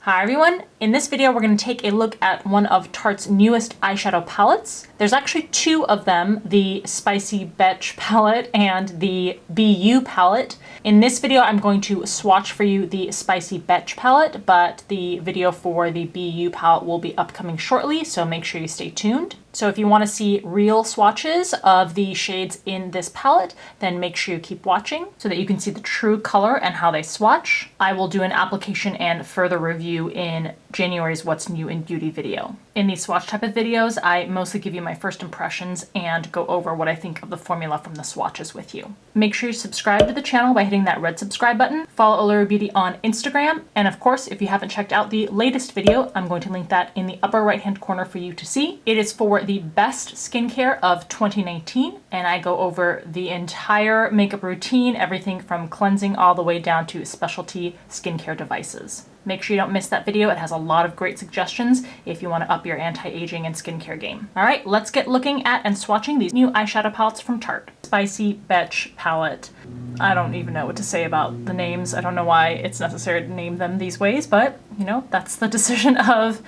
Hi everyone! In this video we're going to take a look at one of Tarte's newest eyeshadow palettes. There's actually two of them, the Spicy Betch palette and the BU palette. In this video I'm going to swatch for you the Spicy Betch palette, but the video for the BU palette will be upcoming shortly, so make sure you stay tuned. So if you want to see real swatches of the shades in this palette, then make sure you keep watching so that you can see the true color and how they swatch. I will do an application and further review in January's What's New in Beauty video. In these swatch type of videos, I mostly give you my first impressions and go over what I think of the formula from the swatches with you. Make sure you subscribe to the channel by hitting that red subscribe button. Follow Allure Beauty on Instagram. And of course, if you haven't checked out the latest video, I'm going to link that in the upper right-hand corner for you to see. It is for the best skincare of 2019, and I go over the entire makeup routine, everything from cleansing all the way down to specialty skincare devices. Make sure you don't miss that video. It has a lot of great suggestions if you want to up your anti-aging and skincare game. All right, let's get looking at and swatching these new eyeshadow palettes from Tarte. Spicy Betch palette. I don't even know what to say about the names. I don't know why it's necessary to name them these ways, but you know, that's the decision of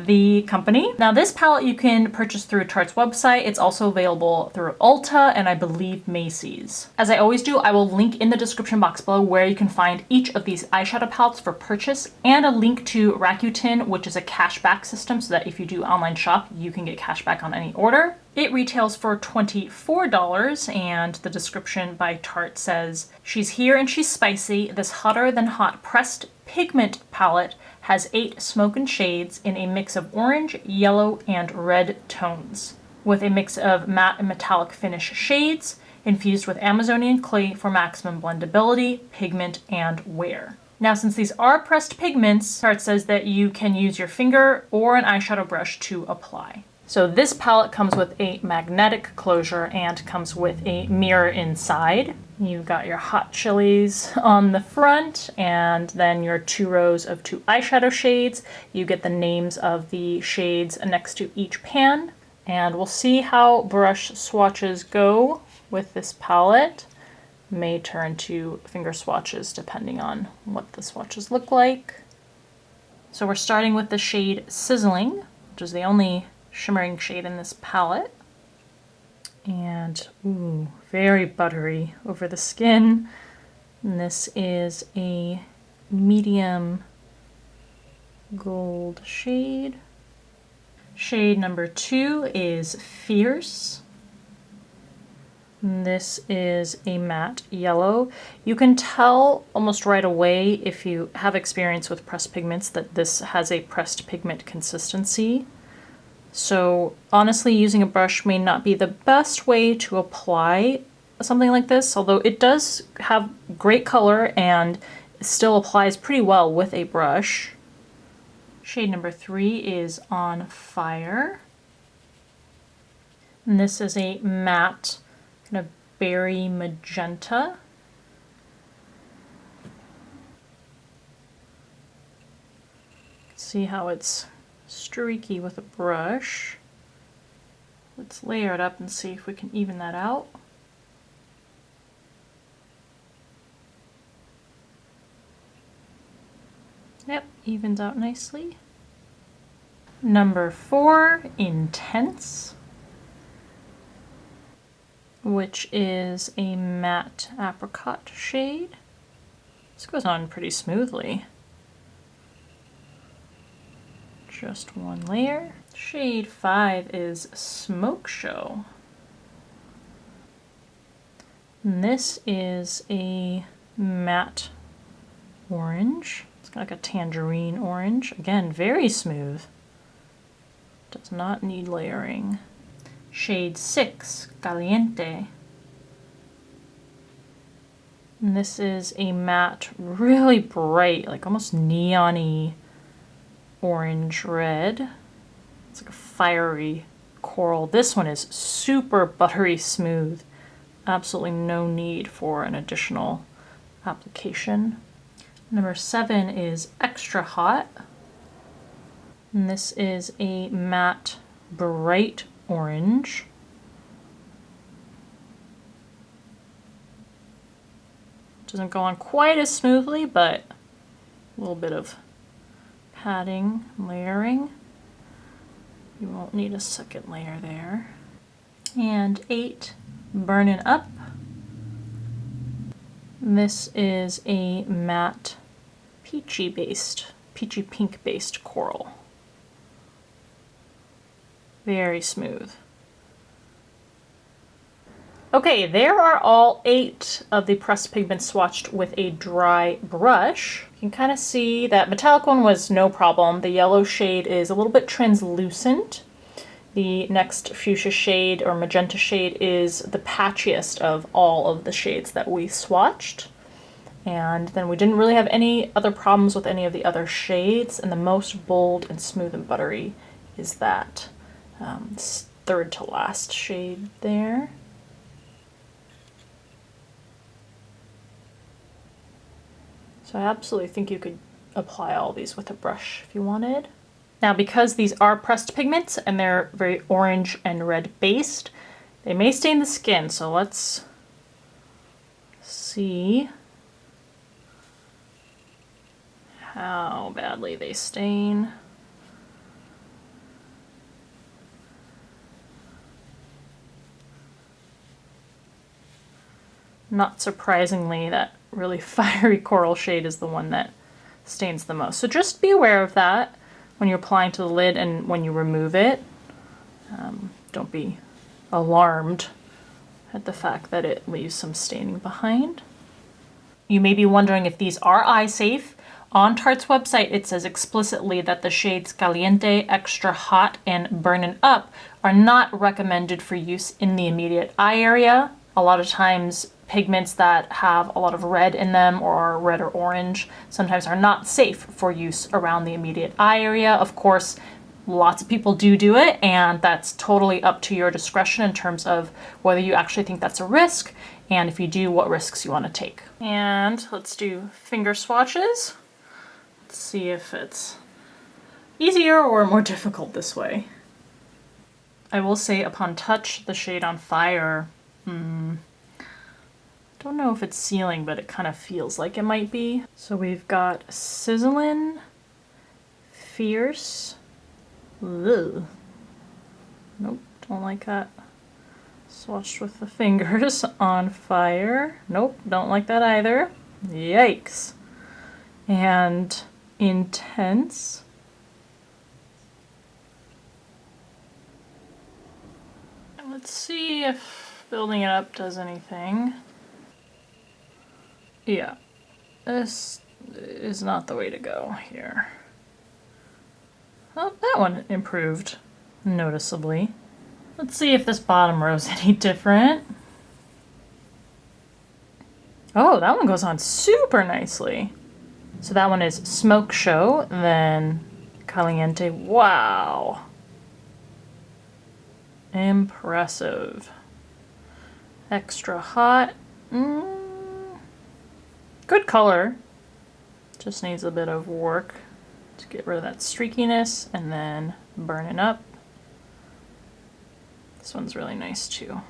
the company. Now this palette you can purchase through Tarte's website. It's also available through Ulta and I believe Macy's. As I always do, I will link in the description box below where you can find each of these eyeshadow palettes for purchase and a link to Rakuten, which is a cashback system so that if you do online shop, you can get cashback on any order. It retails for $24 and the description by Tarte says, "She's here and she's spicy. This hotter than hot pressed pigment palette has 8 smoken shades in a mix of orange, yellow, and red tones, with a mix of matte and metallic finish shades infused with Amazonian clay for maximum blendability, pigment, and wear." Now, since these are pressed pigments, Tarte says that you can use your finger or an eyeshadow brush to apply. So this palette comes with a magnetic closure and comes with a mirror inside. You've got your hot chilies on the front and then your 2 rows of 2 eyeshadow shades. You get the names of the shades next to each pan. And we'll see how brush swatches go with this palette. May turn to finger swatches depending on what the swatches look like. So we're starting with the shade Sizzling, which is the only shimmering shade in this palette. And ooh, very buttery over the skin. And this is a medium gold shade. Shade number 2 is Fierce. And this is a matte yellow. You can tell almost right away if you have experience with pressed pigments that this has a pressed pigment consistency. So honestly, using a brush may not be the best way to apply something like this, although it does have great color and still applies pretty well with a brush. Shade number 3 is On Fire. And this is a matte kind of berry magenta. See how it's streaky with a brush. Let's layer it up and see if we can even that out. Yep, evens out nicely. Number 4, Intense, which is a matte apricot shade. This goes on pretty smoothly. Just one layer. Shade 5 is Smoke Show. And this is a matte orange. It's got like a tangerine orange. Again, very smooth. Does not need layering. Shade 6, Caliente. And this is a matte, really bright, like almost neon-y orange red. It's like a fiery coral. This one is super buttery smooth. Absolutely no need for an additional application. Number 7 is Extra Hot. And this is a matte bright orange. Doesn't go on quite as smoothly, but a little bit of patting, layering. You won't need a second layer there. And 8, Burnin' Up. This is a matte peachy pink based coral. Very smooth. Okay, there are all 8 of the pressed pigments swatched with a dry brush. You can kind of see that metallic one was no problem. The yellow shade is a little bit translucent. The next fuchsia shade or magenta shade is the patchiest of all of the shades that we swatched. And then we didn't really have any other problems with any of the other shades, and the most bold and smooth and buttery is that third to last shade there. So I absolutely think you could apply all these with a brush if you wanted. Now, because these are pressed pigments and they're very orange and red based, they may stain the skin. So let's see how badly they stain. Not surprisingly, that really fiery coral shade is the one that stains the most. So just be aware of that when you're applying to the lid and when you remove it. Don't be alarmed at the fact that it leaves some staining behind. You may be wondering if these are eye safe. On Tarte's website, it says explicitly that the shades Caliente, Extra Hot, and Burnin' Up are not recommended for use in the immediate eye area. A lot of times, pigments that have a lot of red in them or are red or orange sometimes are not safe for use around the immediate eye area. Of course, lots of people do it, and that's totally up to your discretion in terms of whether you actually think that's a risk, and if you do, what risks you want to take. And let's do finger swatches. Let's see if it's easier or more difficult this way. I will say upon touch, the shade on Fire, don't know if it's sealing, but it kind of feels like it might be. So we've got Sizzlin', Fierce. Ugh. Nope, don't like that. Swatched with the fingers. On Fire. Nope, don't like that either. Yikes. And Intense. Let's see if building it up does anything. Yeah, this is not the way to go here. Oh, that one improved noticeably. Let's see if this bottom row is any different. Oh, that one goes on super nicely. So that one is Smoke Show, then Caliente. Wow. Impressive. Extra Hot. Good color. Just needs a bit of work to get rid of that streakiness, and then Burnin' Up. This one's really nice too.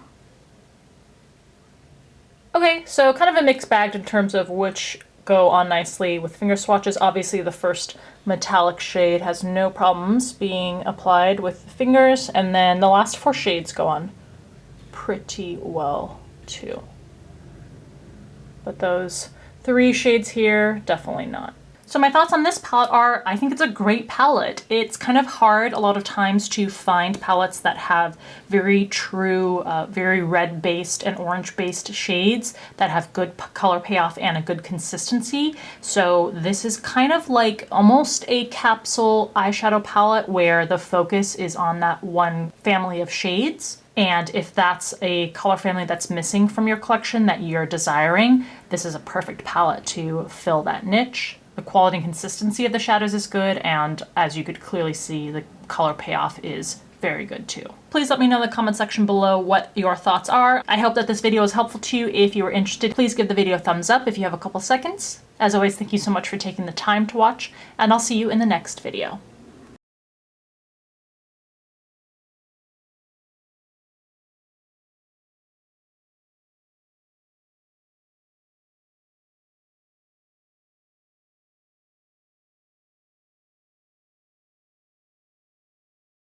Okay, so kind of a mixed bag in terms of which go on nicely with finger swatches. Obviously the first metallic shade has no problems being applied with the fingers, and then the last 4 shades go on pretty well too. But those 3 shades here, definitely not. So my thoughts on this palette are, I think it's a great palette. It's kind of hard a lot of times to find palettes that have very true, very red-based and orange-based shades that have good color payoff and a good consistency. So this is kind of like almost a capsule eyeshadow palette where the focus is on that one family of shades. And if that's a color family that's missing from your collection that you're desiring, this is a perfect palette to fill that niche. The quality and consistency of the shadows is good, and as you could clearly see, the color payoff is very good too. Please let me know in the comment section below what your thoughts are. I hope that this video was helpful to you. If you were interested, please give the video a thumbs up if you have a couple seconds. As always, thank you so much for taking the time to watch, and I'll see you in the next video.